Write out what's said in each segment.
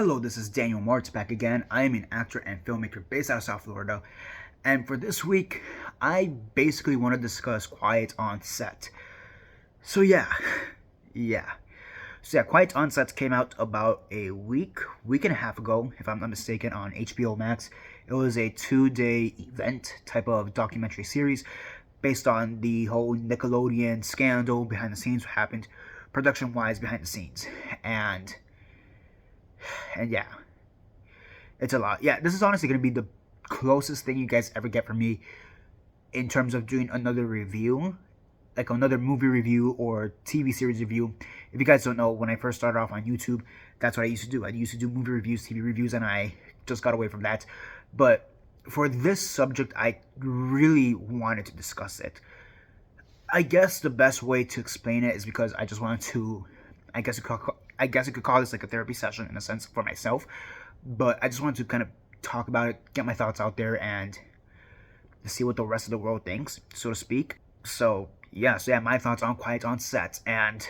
Hello, this is Daniel Mart back again. I am an actor and filmmaker based out of South Florida. And for this week, I basically want to discuss Quiet on Set. So yeah. Quiet on Set came out about a week and a half ago, if I'm not mistaken, on HBO Max. It was a 2-day event type of documentary series based on the whole Nickelodeon scandal behind the scenes, what happened production-wise behind the scenes. And yeah, it's a lot. Yeah, this is honestly going to be the closest thing you guys ever get from me in terms of doing another review, like another movie review or TV series review. If you guys don't know, when I first started off on YouTube, that's what I used to do. I used to do movie reviews, TV reviews, and I just got away from that. But for this subject, I really wanted to discuss it. I guess the best way to explain it is because I just wanted to, I guess you could call this like a therapy session in a sense for myself. But I just wanted to kind of talk about it, get my thoughts out there, and see what the rest of the world thinks, so to speak. So yeah, my thoughts on Quiet on Set, and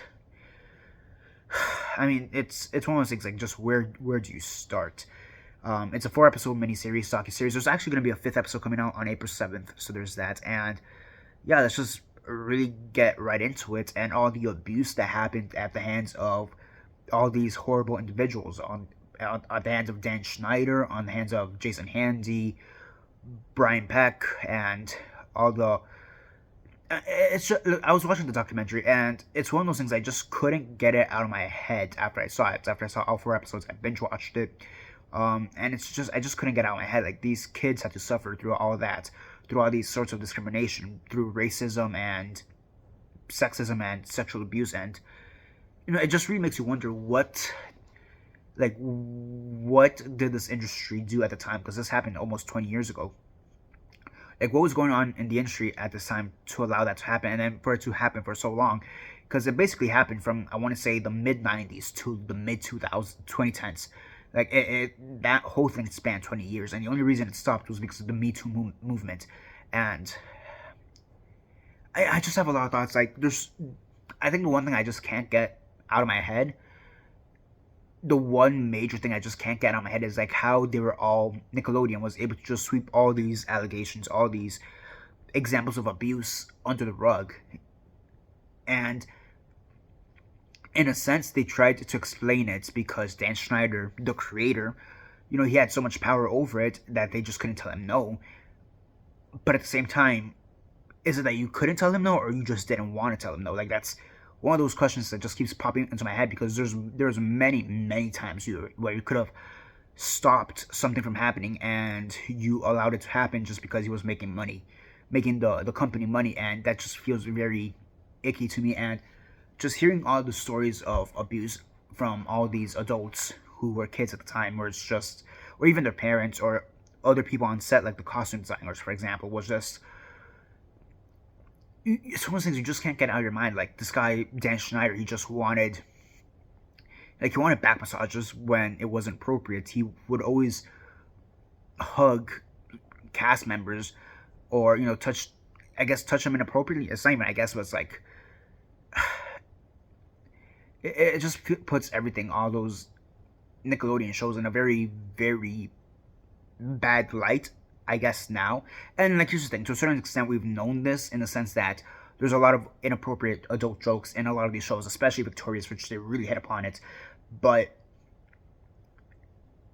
I mean, it's one of those things like just where do you start? It's a 4-episode miniseries, docu-series. There's actually going to be a 5th episode coming out on April 7th, so there's that. And yeah, let's just really get right into it and all the abuse that happened at the hands of all these horrible individuals on the hands of Dan Schneider, on the hands of Jason Handy, Brian Peck, and all the. It's just, I was watching the documentary, and it's one of those things I just couldn't get it out of my head after I saw it. After I saw all 4 episodes, I binge watched it, and it's just I just couldn't get out of my head. Like, these kids had to suffer through all of that, through all these sorts of discrimination, through racism and sexism and sexual abuse, and it just really makes you wonder what did this industry do at the time, because this happened almost 20 years ago. Like, what was going on in the industry at this time to allow that to happen, and then for it to happen for so long, because it basically happened from, I want to say, the mid 90s to the mid 2000s 2010s. Like, that whole thing spanned 20 years, and the only reason it stopped was because of the Me Too movement. And I just have a lot of thoughts. Like, I think the one thing I just can't get out of my head, the one major thing I just can't get out of my head is like how they were all, Nickelodeon was able to just sweep all these allegations, all these examples of abuse under the rug. And in a sense, they tried to explain it because Dan Schneider, the creator, he had so much power over it that they just couldn't tell him no. But at the same time, is it that you couldn't tell him no, or you just didn't want to tell him no? Like, that's one of those questions that just keeps popping into my head, because there's many times where you could have stopped something from happening, and you allowed it to happen just because he was making money, making the company money, and that just feels very icky to me. And just hearing all the stories of abuse from all these adults who were kids at the time, where it's just, or even their parents or other people on set, like the costume designers, for example, was just, it's one of those things you just can't get out of your mind. Like, this guy Dan Schneider, he wanted back massages when it wasn't appropriate. He would always hug cast members, or touch them inappropriately. It's not even, I guess, but it's like it just puts everything, all those Nickelodeon shows, in a very, very bad light, I guess, now. And like, here's the thing, to a certain extent we've known this, in the sense that there's a lot of inappropriate adult jokes in a lot of these shows, especially Victorious, which they really hit upon it. But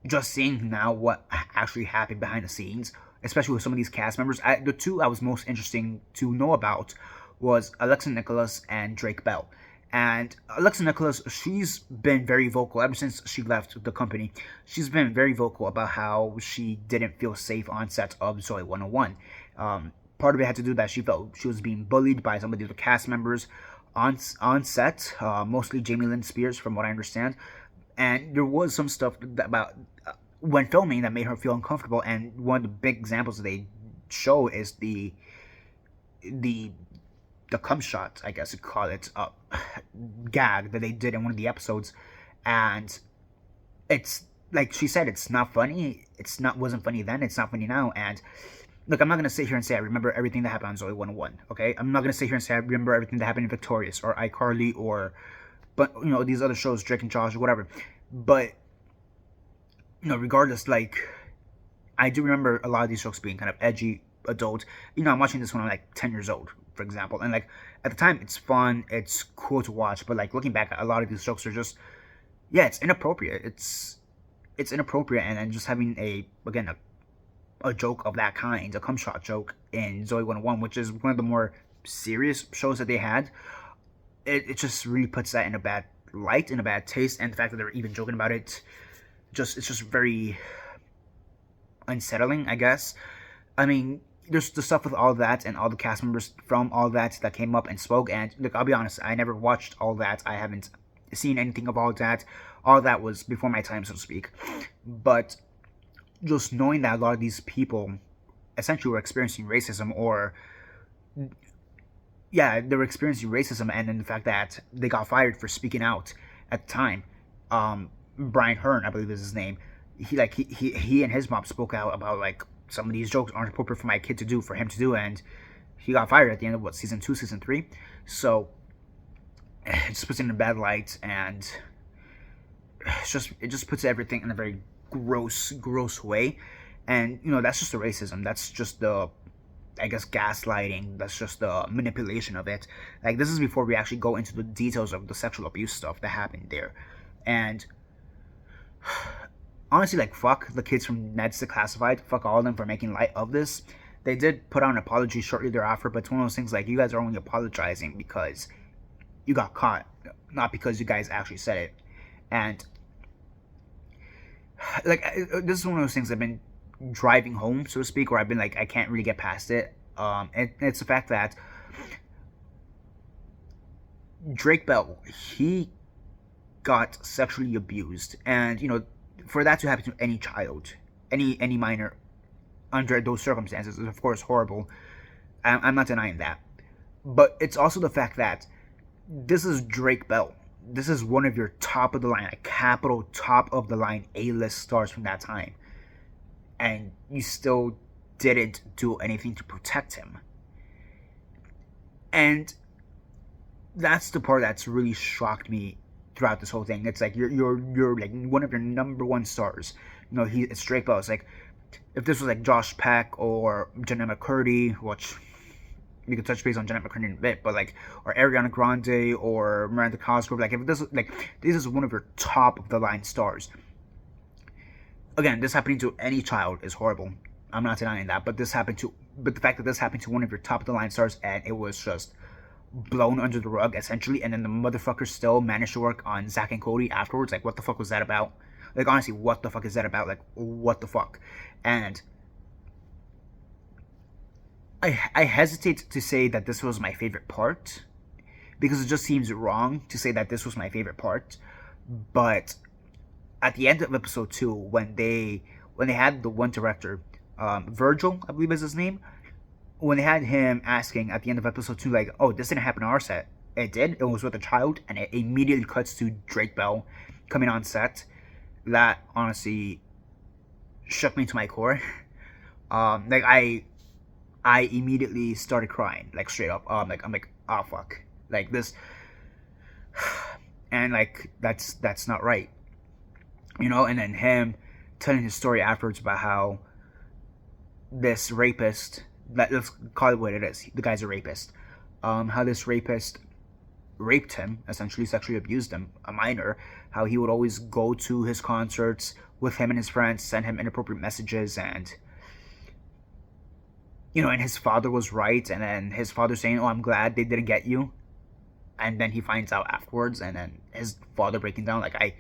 just seeing now what actually happened behind the scenes, especially with some of these cast members, the two I was most interesting to know about was Alexa Nicholas and Drake Bell. And Alexa Nicholas, she's been very vocal ever since she left the company. She's been very vocal about how she didn't feel safe on set of Zoe 101. Part of it had to do that she felt she was being bullied by some of the other cast members on set, mostly Jamie Lynn Spears, from what I understand. And there was some stuff about when filming that made her feel uncomfortable. And one of the big examples they show is the cum shot, I guess you call it, gag that they did in one of the episodes. And it's like she said, it's not funny. Wasn't funny then. It's not funny now. And look, I'm not gonna sit here and say I remember everything that happened on Zoe 101. Okay, I'm not gonna sit here and say I remember everything that happened in Victorious or iCarly, or these other shows, Drake and Josh, or whatever. But regardless, like, I do remember a lot of these jokes being kind of edgy, adult. I'm watching this when I'm like 10 years old, for example, and like at the time, it's fun, it's cool to watch. But like looking back, a lot of these jokes are just, yeah, it's inappropriate. It's inappropriate, and then just having a joke of that kind, a cum shot joke in Zoe 101, which is one of the more serious shows that they had. It just really puts that in a bad light, in a bad taste, and the fact that they're even joking about it, it's just very unsettling, I guess. I mean, there's the stuff with all that and all the cast members from all that came up and spoke. And look, I'll be honest, I never watched all that. I haven't seen anything of all that. All that was before my time, so to speak. But just knowing that a lot of these people essentially were experiencing racism, or yeah, they were experiencing racism, and then the fact that they got fired for speaking out at the time. Brian Hearn, I believe is his name. He and his mom spoke out about like some of these jokes aren't appropriate for my kid to do, for him to do, and he got fired at the end of season 2, season 3. So it just puts it in a bad light, and it just puts everything in a very gross way. And that's just the racism. That's just the, I guess, gaslighting. That's just the manipulation of it. Like, this is before we actually go into the details of the sexual abuse stuff that happened there. And honestly, like, fuck the kids from Ned's Declassified. Fuck all of them for making light of this. They did put out an apology shortly thereafter, but it's one of those things like, you guys are only apologizing because you got caught, not because you guys actually said it. And like, this is one of those things I've been driving home, so to speak, where I've been like, I can't really get past it. And it's the fact that Drake Bell, he got sexually abused, and for that to happen to any child, any minor, under those circumstances, is of course horrible. I'm not denying that, but it's also the fact that this is Drake Bell. This is one of your top of the line, like capital top of the line A-list stars from that time, and you still didn't do anything to protect him. And that's the part that's really shocked me throughout this whole thing. It's like you're like one of your number one stars. It's Drake Bell. It's like, if this was like Josh Peck or Jenna McCurdy, which we could touch base on Jenna McCurdy in a bit, but like, or Ariana Grande or Miranda Cosgrove, like, if this is one of your top of the line stars. Again, this happening to any child is horrible. I'm not denying that, but the fact that this happened to one of your top of the line stars, and it was just blown under the rug essentially, and then the motherfucker still managed to work on Zach and Cody afterwards. Like, what the fuck was that about? Like, honestly, what the fuck is that about? Like, what the fuck? And I hesitate to say that this was my favorite part, because it just seems wrong to say that this was my favorite part. But at the end of episode 2, when they had the one director, Virgil, I believe is his name, when they had him asking at the end of episode 2, like, oh, this didn't happen on our set. It did. It was with a child, and it immediately cuts to Drake Bell coming on set. That honestly shook me to my core. Like, I immediately started crying, like, straight up. I'm like, oh fuck, like this, and like, that's not right, And then him telling his story afterwards about how this rapist, let's call it what it is, the guy's a rapist. How this rapist raped him, essentially sexually abused him, a minor. How he would always go to his concerts with him and his friends, send him inappropriate messages, and and his father was right, and then his father saying, oh, I'm glad they didn't get you. And then he finds out afterwards, and then his father breaking down. Like,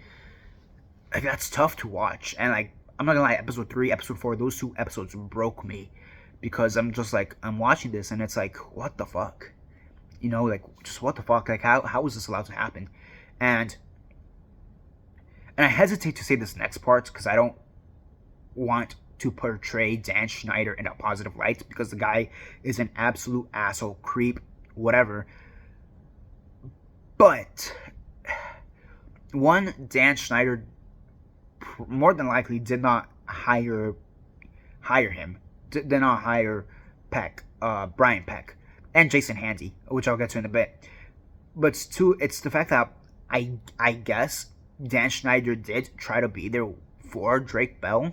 that's tough to watch. And like, I'm not gonna lie, episode 3, episode 4, those 2 episodes broke me, because I'm just like, I'm watching this, and it's like, what the fuck? Like, just what the fuck? Like, how is this allowed to happen? And I hesitate to say this next part, because I don't want to portray Dan Schneider in a positive light, because the guy is an absolute asshole, creep, whatever. But one, Dan Schneider more than likely did not hire him, did not hire Peck, Brian Peck, and Jason Handy, which I'll get to in a bit. But it's the fact that I guess Dan Schneider did try to be there for Drake Bell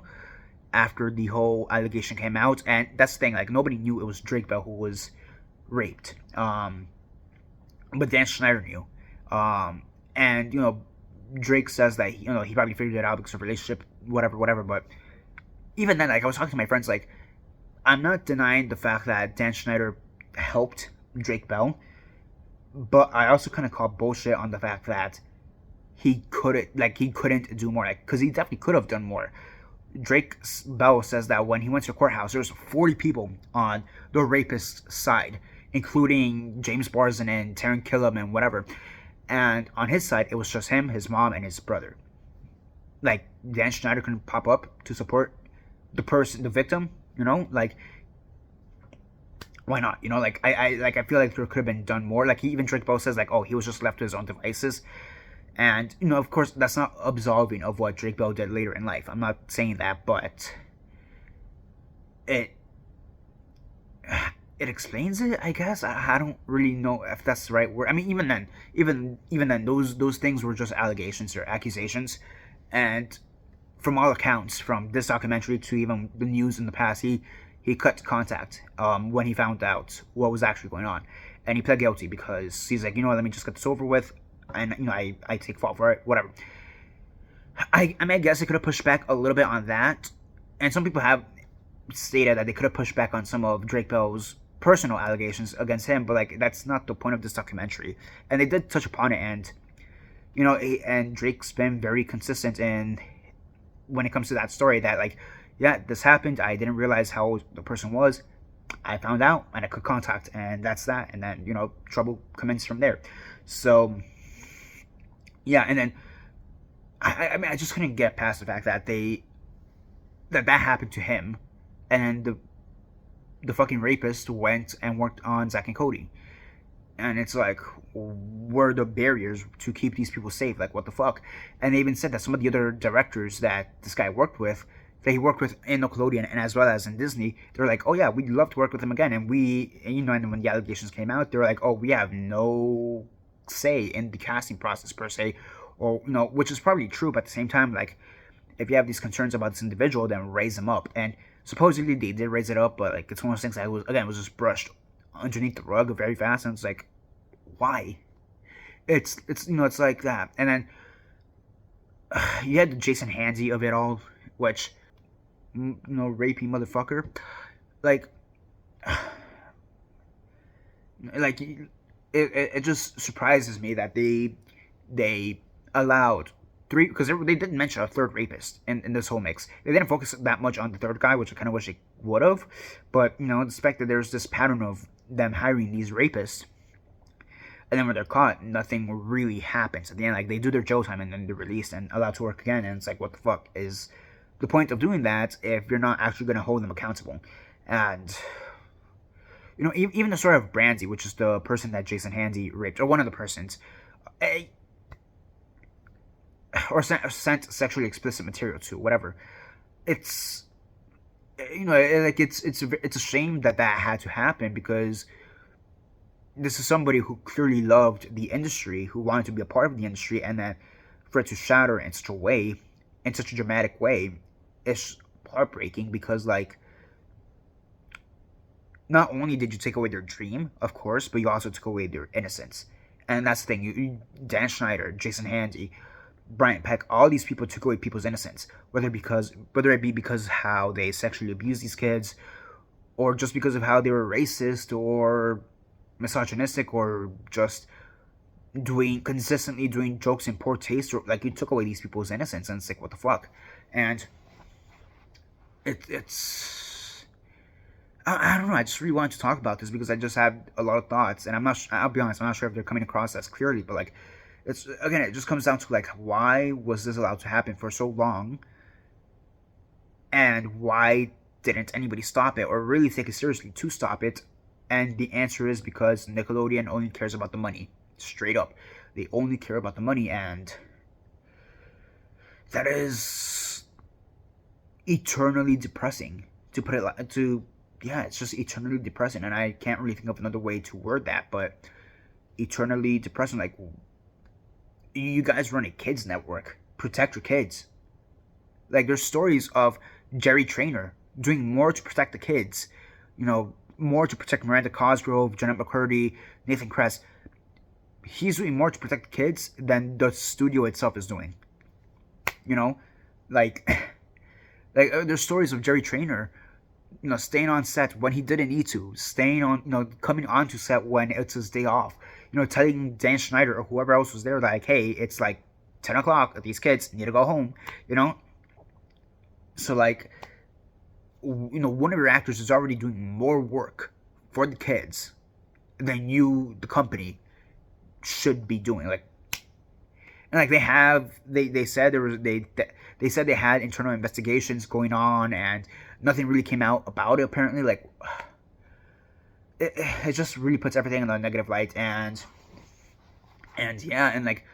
after the whole allegation came out, and that's the thing. Like nobody knew it was Drake Bell who was raped, but Dan Schneider knew, and Drake says that he probably figured it out because of relationship, whatever, whatever. But even then, like I was talking to my friends, like I'm not denying the fact that Dan Schneider helped Drake Bell, but I also kind of call bullshit on the fact that he couldn't do more, like, because he definitely could have done more. Drake Bell says that when he went to the courthouse, there was 40 people on the rapist's side, including James Barzin and Taron Killam and whatever. And on his side, it was just him, his mom, and his brother. Like Dan Schneider couldn't pop up to support the victim. Like why not? Like I feel like there could have been done more. Like even Drake Bell says, like, oh, he was just left to his own devices. And, of course, that's not absolving of what Drake Bell did later in life. I'm not saying that, but it explains it, I guess. I don't really know if that's the right word. I mean, even then, those things were just allegations or accusations. And from all accounts, from this documentary to even the news in the past, he cut contact when he found out what was actually going on. And he pled guilty because he's like, let me just get this over with. And I take fault for it, whatever. I mean, I guess I could have pushed back a little bit on that, and some people have stated that they could have pushed back on some of Drake Bell's personal allegations against him, but like that's not the point of this documentary. And they did touch upon it, and and Drake's been very consistent in when it comes to that story. That like, yeah, this happened. I didn't realize how the person was. I found out, and I could contact, and that's that. And then trouble commenced from there. So. Yeah, and then I mean I just couldn't get past the fact that that happened to him, and the fucking rapist went and worked on Zach and Cody, and it's like, where are the barriers to keep these people safe? Like, what the fuck? And they even said that some of the other directors that this guy worked with, that he worked with in Nickelodeon and as well as in Disney, they're like, oh yeah, we'd love to work with him again. And and when the allegations came out, they're like, oh, we have no say in the casting process per se, or which is probably true, but at the same time, like, if you have these concerns about this individual, then raise them up. And supposedly they did raise it up, but like it's one of those things that was just brushed underneath the rug very fast, and it's like, why? It's it's like that. And then you had the Jason Handy of it all, which rapey motherfucker, like it just surprises me that they allowed three, because they didn't mention a third rapist in this whole mix. They didn't focus that much on the third guy, which I kind of wish they would have. But the fact that there's this pattern of them hiring these rapists, and then when they're caught, nothing really happens at the end. Like, they do their jail time and then they're released and allowed to work again. And it's like, what the fuck is the point of doing that if you're not actually going to hold them accountable? And even the story of Brandy, which is the person that Jason Handy raped, or one of the persons, or sent sexually explicit material to, whatever. It's it's a shame that had to happen, because this is somebody who clearly loved the industry, who wanted to be a part of the industry, and then for it to shatter in such a way, in such a dramatic way, it's heartbreaking, because like, not only did you take away their dream, of course, but you also took away their innocence. And that's the thing. Dan Schneider, Jason Handy, Brian Peck, all these people took away people's innocence, whether it be because how they sexually abused these kids, or just because of how they were racist or misogynistic, or just consistently doing jokes in poor taste. Or like, you took away these people's innocence, and it's like, what the fuck? And it's I don't know. I just really wanted to talk about this because I just had a lot of thoughts, and I'll be honest, I'm not sure if they're coming across as clearly, but like, it just comes down to like, why was this allowed to happen for so long, and why didn't anybody stop it or really take it seriously to stop it? And the answer is because Nickelodeon only cares about the money. Straight up, they only care about the money, and that is eternally depressing. To put it yeah, it's just eternally depressing, and I can't really think of another way to word that, but eternally depressing. Like, you guys run a kids network. Protect your kids. Like, there's stories of Jerry Trainer doing more to protect the kids, more to protect Miranda Cosgrove, Jeanette McCurdy, Nathan Kress. He's doing more to protect the kids than the studio itself is doing. Like, there's stories of Jerry Trainer, staying on set when he didn't need to, staying on, coming onto set when it's his day off, telling Dan Schneider or whoever else was there, like, hey, it's like 10 o'clock, these kids need to go home, So, like, one of your actors is already doing more work for the kids than you, the company, should be doing. Like, and like they said they said they had internal investigations going on and nothing really came out about it. Apparently, like, it just really puts everything in a negative light. And yeah, and like,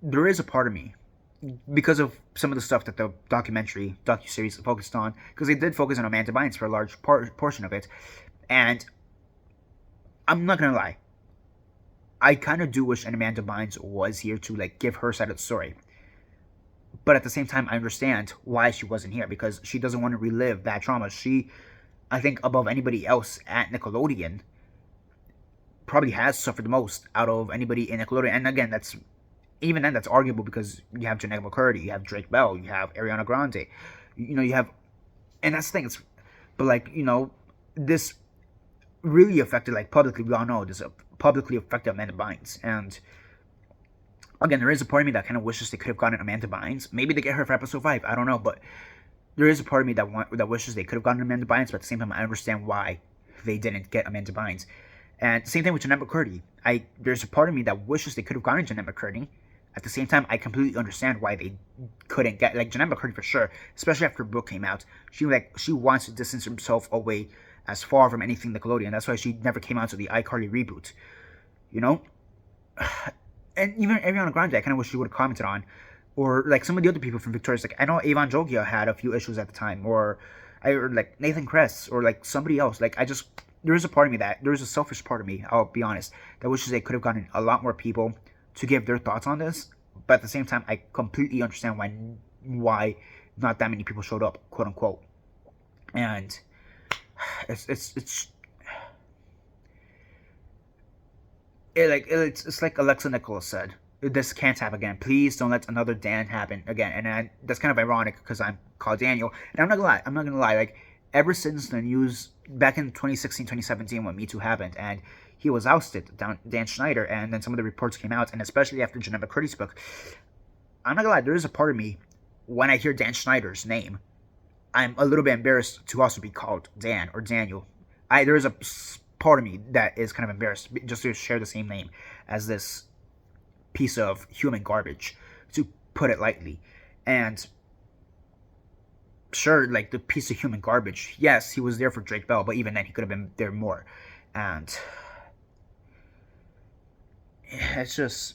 there is a part of me, because of some of the stuff that the docuseries focused on, because they did focus on Amanda Bynes for a large portion of it, and I'm not gonna lie, I kind of do wish Amanda Bynes was here to, like, give her side of the story. But at the same time, I understand why she wasn't here, because she doesn't want to relive that trauma. She, I think, above anybody else at Nickelodeon, probably has suffered the most out of anybody in Nickelodeon. And again, that's arguable, because you have Jeanette McCurdy, you have Drake Bell, you have Ariana Grande, you have, and that's the thing. But like, this really affected, like, publicly. We all know this publicly affected Amanda Bynes, and again, there is a part of me that kind of wishes they could have gotten Amanda Bynes. Maybe they get her for episode 5. I don't know, but there is a part of me that wishes they could have gotten Amanda Bynes. But at the same time, I understand why they didn't get Amanda Bynes. And same thing with Jeanette McCurdy. There's a part of me that wishes they could have gotten Jeanette McCurdy. At the same time, I completely understand why they couldn't get, like, Jeanette McCurdy for sure. Especially after her book came out, she wants to distance herself away as far from anything Nickelodeon. That's why she never came out to the iCarly reboot. And even Ariana Grande, I kind of wish she would have commented on, or like some of the other people from Victoria's. Like, I know Avon Jogia had a few issues at the time, or like Nathan Kress, or like somebody else. Like, there is a part of me there is a selfish part of me, I'll be honest, that wishes they could have gotten a lot more people to give their thoughts on this. But at the same time, I completely understand why not that many people showed up, quote unquote. And it's like Alexa Nicholas said, this can't happen again. Please don't let another Dan happen again. And that's kind of ironic, because I'm called Daniel. And I'm not gonna lie. Like, ever since the news back in 2016, 2017, when Me Too happened, and he was ousted, Dan Schneider, and then some of the reports came out, and especially after Jeanette McCurdy's book, I'm not gonna lie, there is a part of me, when I hear Dan Schneider's name, I'm a little bit embarrassed to also be called Dan or Daniel. There is a part of me that is kind of embarrassed just to share the same name as this piece of human garbage, to put it lightly. And sure, like, the piece of human garbage, yes, he was there for Drake Bell, but even then he could have been there more. And it's just,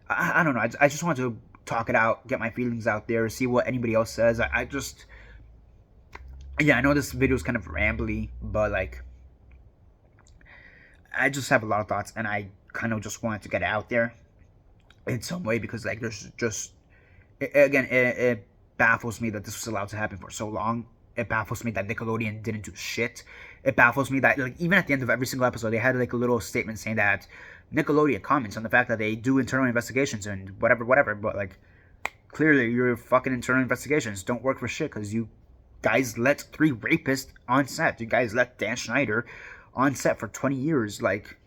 I don't know, I just want to talk it out, get my feelings out there, see what anybody else says. I know this video is kind of rambly, but like, I just have a lot of thoughts, and I kind of just wanted to get it out there in some way, because like, there's just, it baffles me that this was allowed to happen for so long. It baffles me that Nickelodeon didn't do shit. It baffles me that, like, even at the end of every single episode, they had like a little statement saying that Nickelodeon comments on the fact that they do internal investigations and whatever, but like, clearly your fucking internal investigations don't work for shit, because you guys let 3 rapists on set. You guys let Dan Schneider on set for 20 years, like.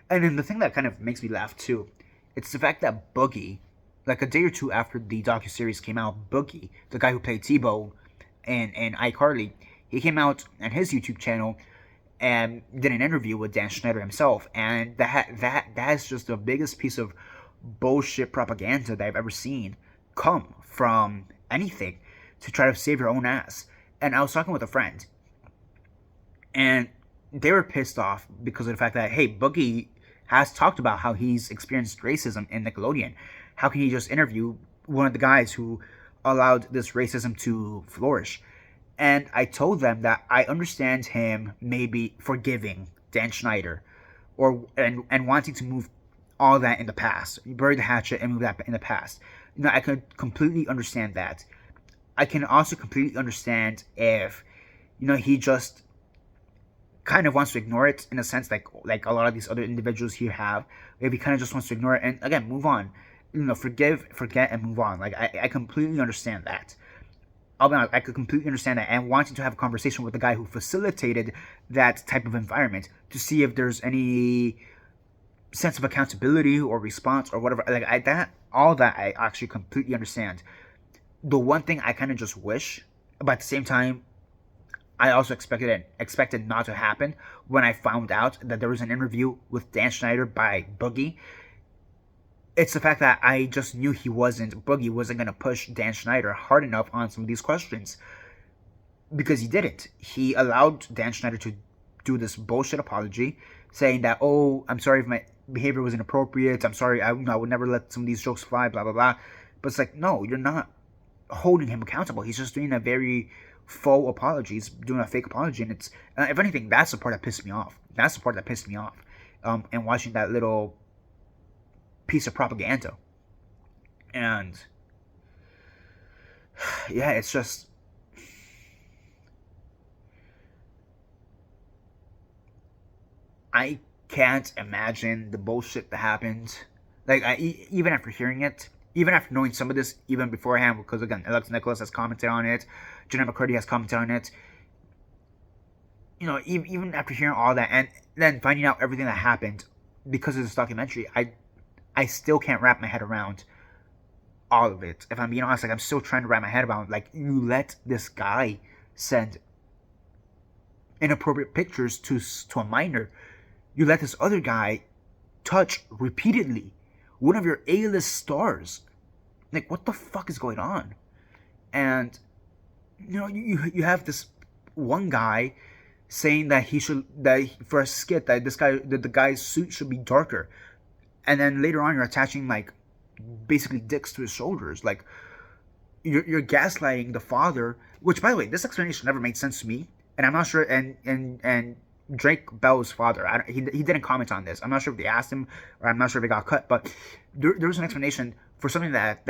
And then the thing that kind of makes me laugh too, it's the fact that Boogie, like a day or two after the docuseries came out, Boogie, the guy who played T-Bone in iCarly, he came out on his YouTube channel and did an interview with Dan Schneider himself, and that's just the biggest piece of bullshit propaganda that I've ever seen come from anything to try to save your own ass. And I was talking with a friend, and they were pissed off because of the fact that, hey, Boogie has talked about how he's experienced racism in Nickelodeon. How can he just interview one of the guys who allowed this racism to flourish? And I told them that I understand him maybe forgiving Dan Schneider, and wanting to move all that in the past, bury the hatchet and move that in the past. I can completely understand that. I can also completely understand if he just kind of wants to ignore it, in a sense, like a lot of these other individuals here have. If he kind of just wants to ignore it and again move on, forgive, forget, and move on. Like I completely understand that. I'll be honest, I could completely understand that, and wanting to have a conversation with the guy who facilitated that type of environment to see if there's any sense of accountability or response or whatever. Like that, all that I actually completely understand. The one thing I kind of just wish, but at the same time, I also expected not to happen when I found out that there was an interview with Dan Schneider by Boogie. It's the fact that I just knew Boogie wasn't gonna push Dan Schneider hard enough on some of these questions, because he didn't. He allowed Dan Schneider to do this bullshit apology, saying that, oh, I'm sorry if my behavior was inappropriate. I'm sorry, I would never let some of these jokes fly. Blah blah blah. But it's like, no, you're not holding him accountable. He's just doing a very faux apology. He's doing a fake apology, and it's if anything, that's the part that pissed me off. That's the part that pissed me off. And watching that little piece of propaganda, and yeah, it's just I can't imagine the bullshit that happened. Like even after hearing it, even after knowing some of this, even beforehand, because again, Alex Nicholas has commented on it, Jenna McCurdy has commented on it. Even after hearing all that, and then finding out everything that happened because of this documentary, I still can't wrap my head around all of it. If I'm being honest, like I'm still trying to wrap my head around, like, you let this guy send inappropriate pictures to a minor. You let this other guy touch repeatedly one of your A-list stars. Like, what the fuck is going on? And you have this one guy saying that for a skit, that the guy's suit should be darker, and then later on you're attaching like basically dicks to his shoulders. Like, you're gaslighting the father. Which, by the way, this explanation never made sense to me, and I'm not sure. And Drake Bell's father, he didn't comment on this. I'm not sure if they asked him, or I'm not sure if it got cut. But there was an explanation for something that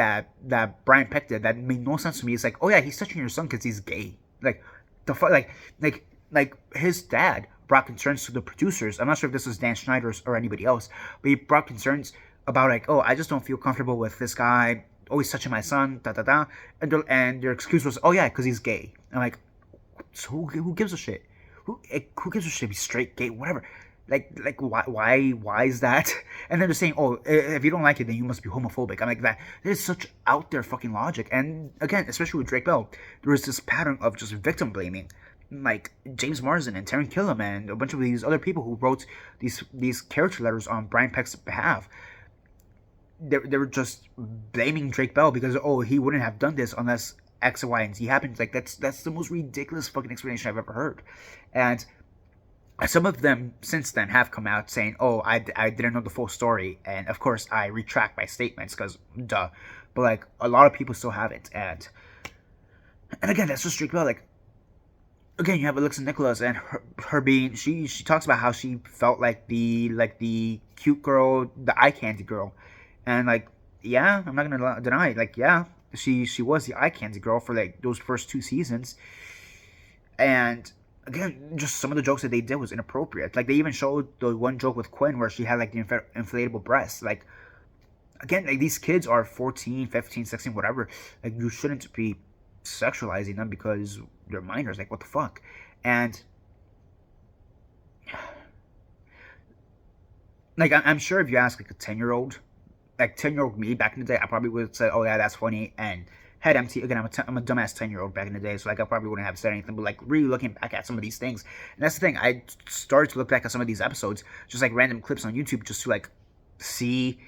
Brian Peck did that made no sense to me. It's like, oh yeah, he's touching your son because he's gay. Like, the fuck, like his dad brought concerns to the producers. I'm not sure if this was Dan Schneider or anybody else, but he brought concerns about, like, oh, I just don't feel comfortable with this guy always touching my son, da da da. And their excuse was, oh yeah, because he's gay. I'm like, so who gives a shit? Who gives a shit? He's straight, gay, whatever. Like why is that? And then they're saying, oh, if you don't like it, then you must be homophobic. I'm like, that is such out there fucking logic. And again, especially with Drake Bell, there was this pattern of just victim blaming, like James Marsden and Taran Killam and a bunch of these other people who wrote these character letters on Brian Peck's behalf. They were just blaming Drake Bell because, oh, he wouldn't have done this unless X, Y, and Z happened. Like, that's the most ridiculous fucking explanation I've ever heard. And some of them since then have come out saying, oh, I didn't know the full story, and of course I retract my statements because duh. But like, a lot of people still have it. And again, that's just Drake Bell. Like, again, you have Alexa Nicholas and her being, she talks about how she felt like the cute girl, the eye candy girl. And like, yeah, I'm not gonna deny it. Like, yeah, she was the eye candy girl for like those first 2 seasons. And again, just some of the jokes that they did was inappropriate. Like, they even showed the one joke with Quinn where she had like the inflatable breasts. Like, again, like, these kids are 14, 15, 16, whatever. Like, you shouldn't be sexualizing them because they're minors. Like, what the fuck? And like, I'm sure if you ask like a 10-year-old, like 10-year-old me back in the day, I probably would have said, oh yeah, that's funny, and head empty. Again, I'm a dumbass 10-year-old back in the day, so like I probably wouldn't have said anything. But like, really looking back at some of these things, and that's the thing, I started to look back at some of these episodes, just like random clips on YouTube, just to like see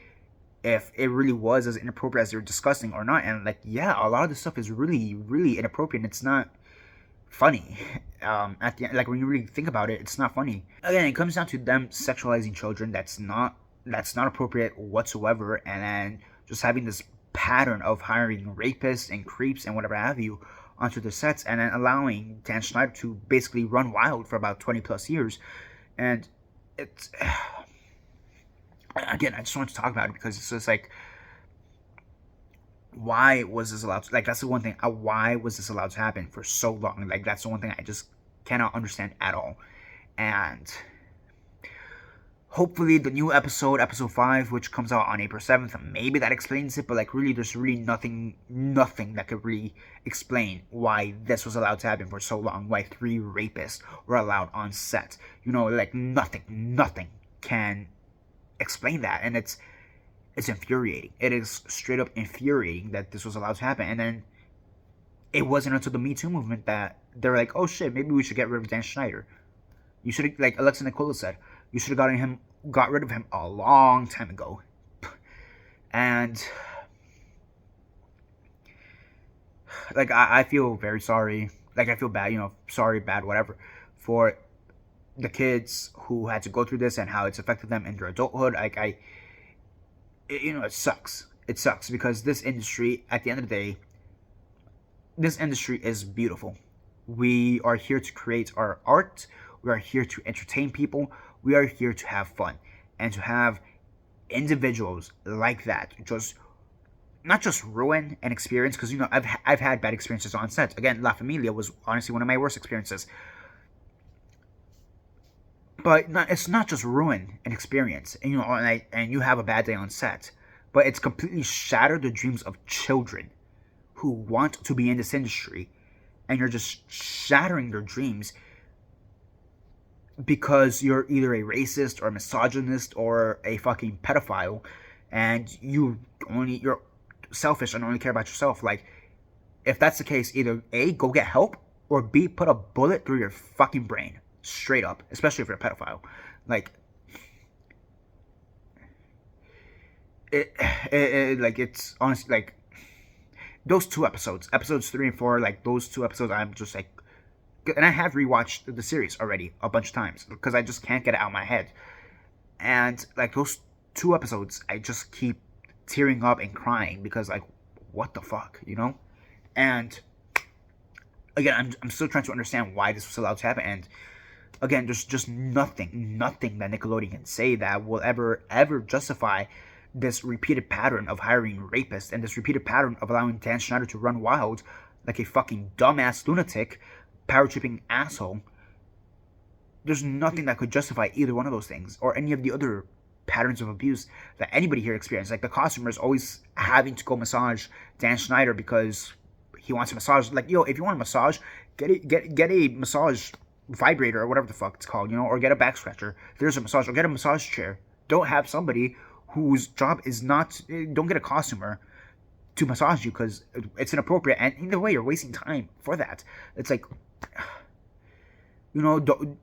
if it really was as inappropriate as they were discussing or not. And like, yeah, a lot of this stuff is really, really inappropriate, and it's not funny. At the end, like, when you really think about it, it's not funny. Again, it comes down to them sexualizing children. That's not appropriate whatsoever. And then just having this pattern of hiring rapists and creeps and whatever have you onto the sets, and then allowing Dan Schneider to basically run wild for about 20 plus years. And it's again, I just want to talk about it because it's just like, why was this allowed to, like, that's the one thing, why was this allowed to happen for so long? Like, that's the one thing I just cannot understand at all. And hopefully the new episode 5, which comes out on April 7th, maybe that explains it. But like, really, there's really nothing that could really explain why this was allowed to happen for so long, why 3 rapists were allowed on set. Like, nothing can explain that. And it's infuriating. It is straight up infuriating that this was allowed to happen. And then it wasn't until the Me Too movement that they're like, oh shit, maybe we should get rid of Dan Schneider. You should have, like Alexa Nicola said, you should have got rid of him a long time ago. And like, I feel very sorry. Like, I feel bad, sorry, bad, whatever, for the kids who had to go through this and how it's affected them in their adulthood. Like, it sucks. It sucks because this industry, at the end of the day, this industry is beautiful. We are here to create our art. We are here to entertain people. We are here to have fun. And to have individuals like that just not just ruin an experience, because I've had bad experiences on set. Again, La Familia was honestly one of my worst experiences. But it's not just ruin an experience, and you have a bad day on set, but it's completely shattered the dreams of children who want to be in this industry, and you're just shattering their dreams because you're either a racist or a misogynist or a fucking pedophile, and you're selfish and only care about yourself. Like, if that's the case, either A, go get help, or B, put a bullet through your fucking brain. Straight up. Especially if you're a pedophile. Like, it's honestly, like, those 2 episodes, episodes 3 and 4, like, those 2 episodes, I'm just like, and I have rewatched the series already a bunch of times because I just can't get it out of my head. And like, those 2 episodes, I just keep tearing up and crying because, like, what the fuck, And again, I'm still trying to understand why this was allowed to happen. And again, there's just nothing that Nickelodeon can say that will ever justify this repeated pattern of hiring rapists and this repeated pattern of allowing Dan Schneider to run wild like a fucking dumbass lunatic, power tripping asshole. There's nothing that could justify either one of those things or any of the other patterns of abuse that anybody here experienced. Like, the costumers always having to go massage Dan Schneider because he wants a massage. Like, if you want a massage, get a massage vibrator or whatever the fuck it's called, or get a back scratcher. There's a massage, or get a massage chair. Don't have somebody whose job is not. Don't get a costumer to massage you because it's inappropriate, and either way, you're wasting time for that. It's like, don't.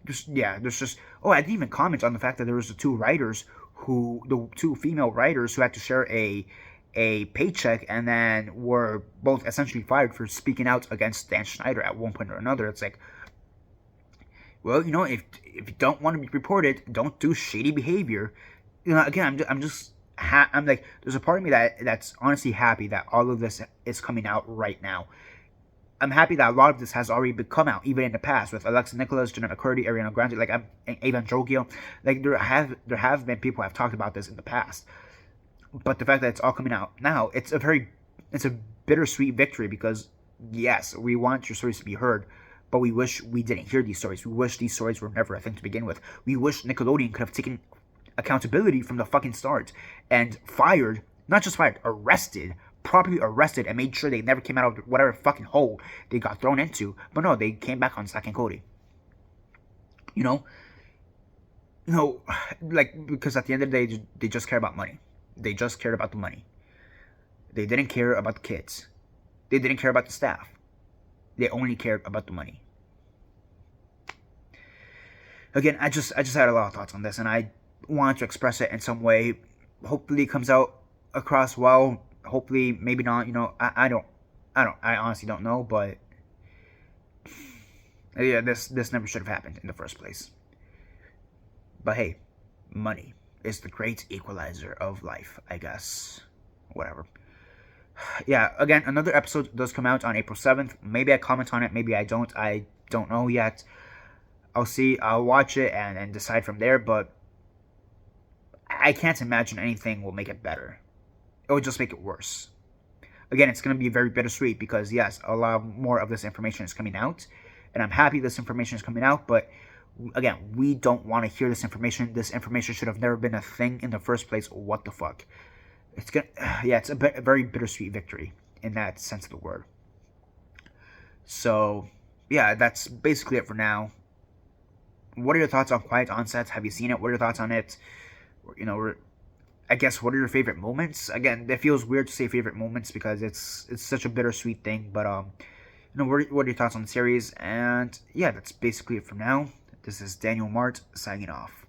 There's just. Oh, I didn't even comment on the fact that there was the 2 female writers who had to share a paycheck and then were both essentially fired for speaking out against Dan Schneider at one point or another. It's like, well, if you don't want to be reported, don't do shady behavior. Again, I'm like, there's a part of me that's honestly happy that all of this is coming out right now. I'm happy that a lot of this has already come out, even in the past, with Alexa Nicholas, Jenna McCurdy, Ariana Grande, like, Evan Jogio. Like, there have been people who have talked about this in the past. But the fact that it's all coming out now, it's a bittersweet victory because, yes, we want your stories to be heard, but we wish we didn't hear these stories. We wish these stories were never a thing to begin with. We wish Nickelodeon could have taken accountability from the fucking start and properly arrested, and made sure they never came out of whatever fucking hole they got thrown into. But no, they came back on Zack and Cody. Like, because at the end of the day, they just care about money. They just cared about the money. They didn't care about the kids. They didn't care about the staff. They only cared about the money. Again, I just had a lot of thoughts on this, and I wanted to express it in some way. Hopefully, it comes out across well. Hopefully, maybe not. I honestly don't know, but yeah, this never should have happened in the first place. But hey, money is the great equalizer of life, I guess. Whatever. Yeah, again, another episode does come out on April 7th. Maybe I comment on it, maybe I don't. I don't know yet. I'll see. I'll watch it and decide from there, but I can't imagine anything will make it better. it would just make it worse. Again, it's going to be very bittersweet because, yes, a lot more of this information is coming out, and I'm happy this information is coming out, but again, we don't want to hear this information. This information should have never been a thing in the first place. What the fuck? It's gonna, yeah, it's a very bittersweet victory in that sense of the word. So, yeah, that's basically it for now. What are your thoughts on Quiet Onsets? Have you seen it? What are your thoughts on it? You know, I guess, what are your favorite moments? Again, it feels weird to say favorite moments because it's such a bittersweet thing. But what are your thoughts on the series? And yeah, that's basically it for now. This is Daniel Mart signing off.